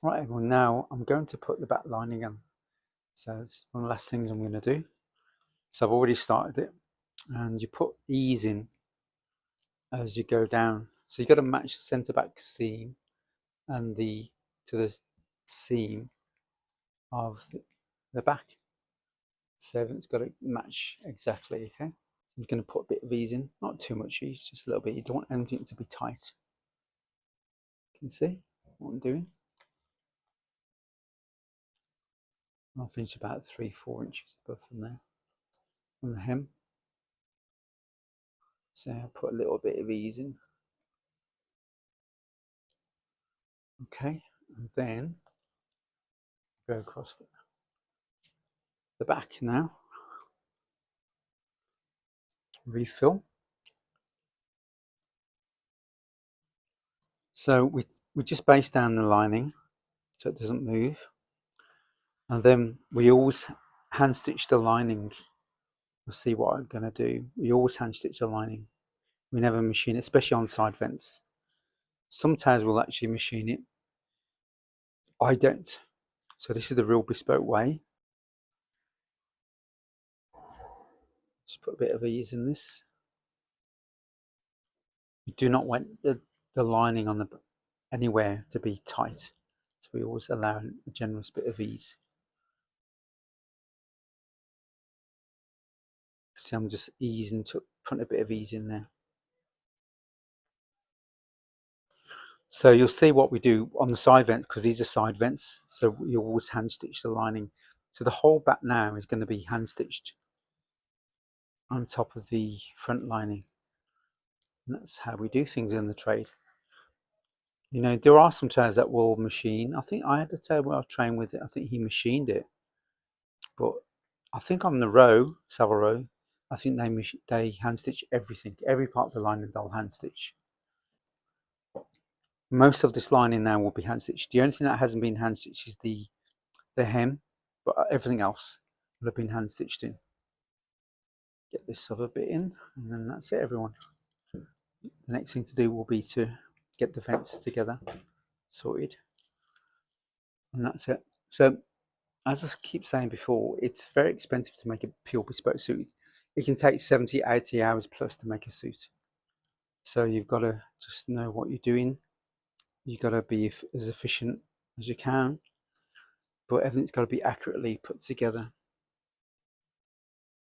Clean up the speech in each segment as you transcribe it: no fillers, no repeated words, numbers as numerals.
Right everyone, now I'm going to put the back lining on. So it's one of the last things I'm going to do. So I've already started it, and you put ease in as you go down. So you've got to match the centre back seam and the seam of the back. So it's got to match exactly, okay? I'm going to put a bit of ease in, not too much ease, just a little bit. You don't want anything to be tight. You can see what I'm doing. I'll finish about 3-4 inches above from there on the hem. So I'll put a little bit of ease in. Okay, and then go across the back now. Refill. So we just base down the lining so it doesn't move, and then we always hand stitch the lining. You'll see what I'm going to do. We always hand stitch the lining. We never machine it, especially on side vents. Sometimes we'll actually machine it. I don't. So this is the real bespoke way. Just put a bit of ease in this. You do not want the lining on the anywhere to be tight. So we always allow a generous bit of ease. See, I'm just easing to put a bit of ease in there. So you'll see what we do on the side vent, because these are side vents. So you always hand stitch the lining. So the whole back now is going to be hand stitched on top of the front lining. And that's how we do things in the trade. You know, there are some tailors that will machine. I think I had a tailor I trained with it. I think he machined it. But I think on the row, Savile row, I think they hand stitch everything. Every part of the lining they'll hand stitch. Most of this lining now will be hand stitched. The only thing that hasn't been hand stitched is the hem, but everything else will have been hand stitched in. Get this other bit in, and then that's it, everyone. The next thing to do will be to get the vents together, sorted, and that's it. So, as I keep saying before, it's very expensive to make a pure bespoke suit. It can take 70, 80 hours plus to make a suit. So you've got to just know what you're doing. You've got to be as efficient as you can, but everything's got to be accurately put together.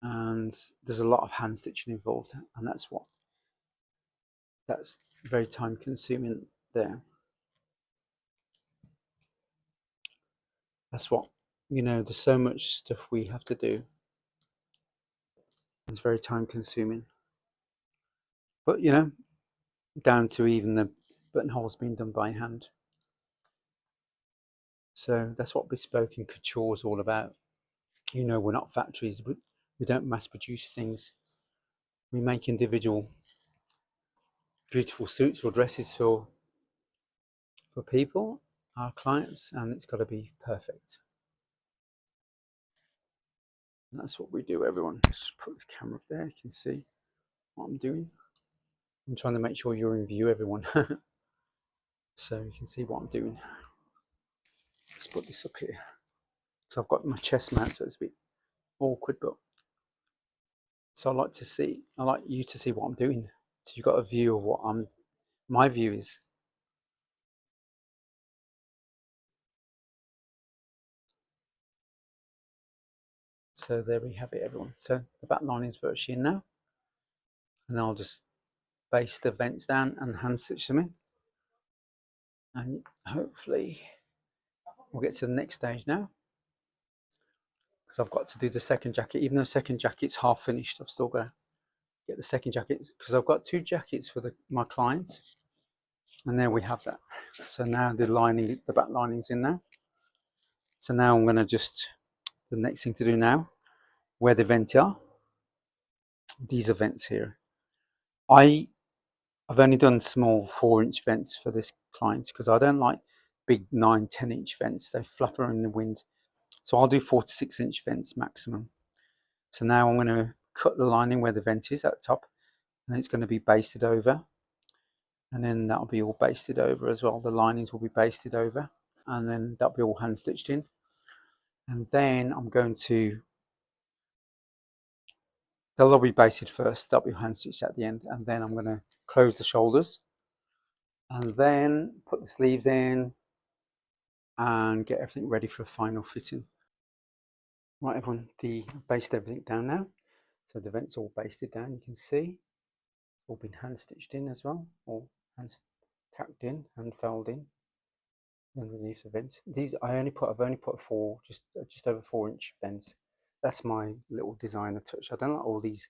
And there's a lot of hand stitching involved, and that's very time consuming there. That's what, you know, there's so much stuff we have to do. It's very time consuming. But, you know, down to even the buttonholes being done by hand. So that's what bespoke and couture is all about. You know, we're not factories. We don't mass produce things. We make individual beautiful suits or dresses for people, our clients, and it's got to be perfect. And that's what we do, everyone. Just put the camera up there. You can see what I'm doing. I'm trying to make sure you're in view, everyone. So you can see what I'm doing. Let's put this up here. So I've got my chest mount, so it's a bit awkward, but so I like you to see what I'm doing. So you've got a view of what my view is. So there we have it, everyone. So the back line is virtually in now. And I'll just base the vents down and hand stitch them in. And hopefully we'll get to the next stage now. Because I've got to do the second jacket. Even though the second jacket's half finished, I've still got to get the second jacket, because I've got 2 jackets for my clients. And there we have that. So now the back lining's in now. So now I'm going to the next thing to do now, where the vents are, these are vents here. I've only done small 4-inch vents for this client because I don't like big 9, 10-inch vents. They flap around in the wind. So I'll do 4 to 6-inch vents maximum. So now I'm going to cut the lining where the vent is at the top, and it's going to be basted over. And then that'll be all basted over as well. The linings will be basted over. and then that'll be all hand stitched in. And then I'm going to, they'll all be basted first, that'll be hand stitched at the end, and then I'm going to close the shoulders and then put the sleeves in and get everything ready for a final fitting. Right everyone, basted everything down now, so the vent's all basted down, you can see all been hand stitched in as well, or hand tacked in and felled in underneath the vent. These I've only put a just over 4-inch vents. That's my little designer touch. I don't like all these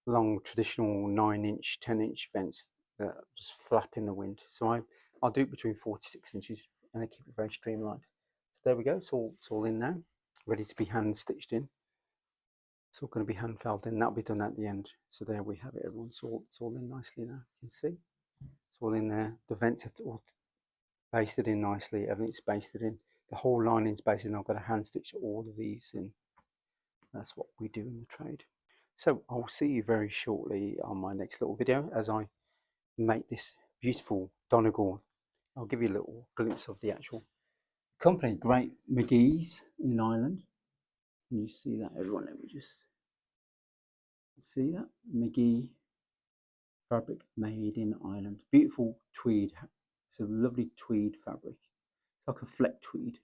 long traditional 9-inch, 10-inch vents that just flap in the wind. So I'll do it between 4 to 6 inches and I keep it very streamlined. So there we go. It's all in now, ready to be hand stitched in. It's all going to be hand felled in. That'll be done at the end. So there we have it, everyone. It's all in nicely now. You can see it's all in there. The vents are all basted in nicely. Everything's basted in. The whole lining's basted in. I've got to hand stitch all of these in. That's what we do in the trade. So I'll see you very shortly on my next little video as I make this beautiful Donegal. I'll give you a little glimpse of the actual company, Great McGee's in Ireland. Can you see that, everyone? Let me just see that. McGee fabric made in Ireland. Beautiful tweed. It's a lovely tweed fabric. It's like a fleck tweed.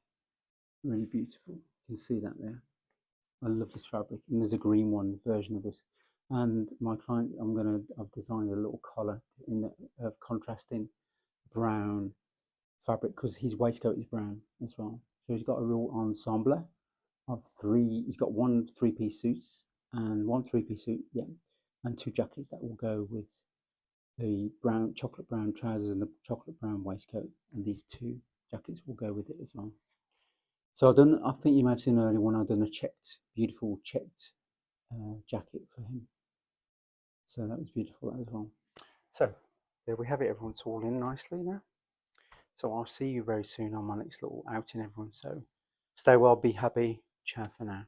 Really beautiful. You can see that there. I love this fabric. And there's a green one version of this. And my client, I've designed a little collar in the contrasting brown fabric because his waistcoat is brown as well. So he's got a real ensemble of three. He's got 1 3-piece suits and 1 3-piece suit, yeah, and 2 jackets that will go with the chocolate brown trousers and the chocolate brown waistcoat, and these 2 jackets will go with it as well. So I think you may have seen earlier when I've done a beautiful checked jacket for him. So that was beautiful as well. So there we have it, everyone. It's all in nicely now. So I'll see you very soon on my next little outing, everyone. So stay well, be happy. Ciao for now.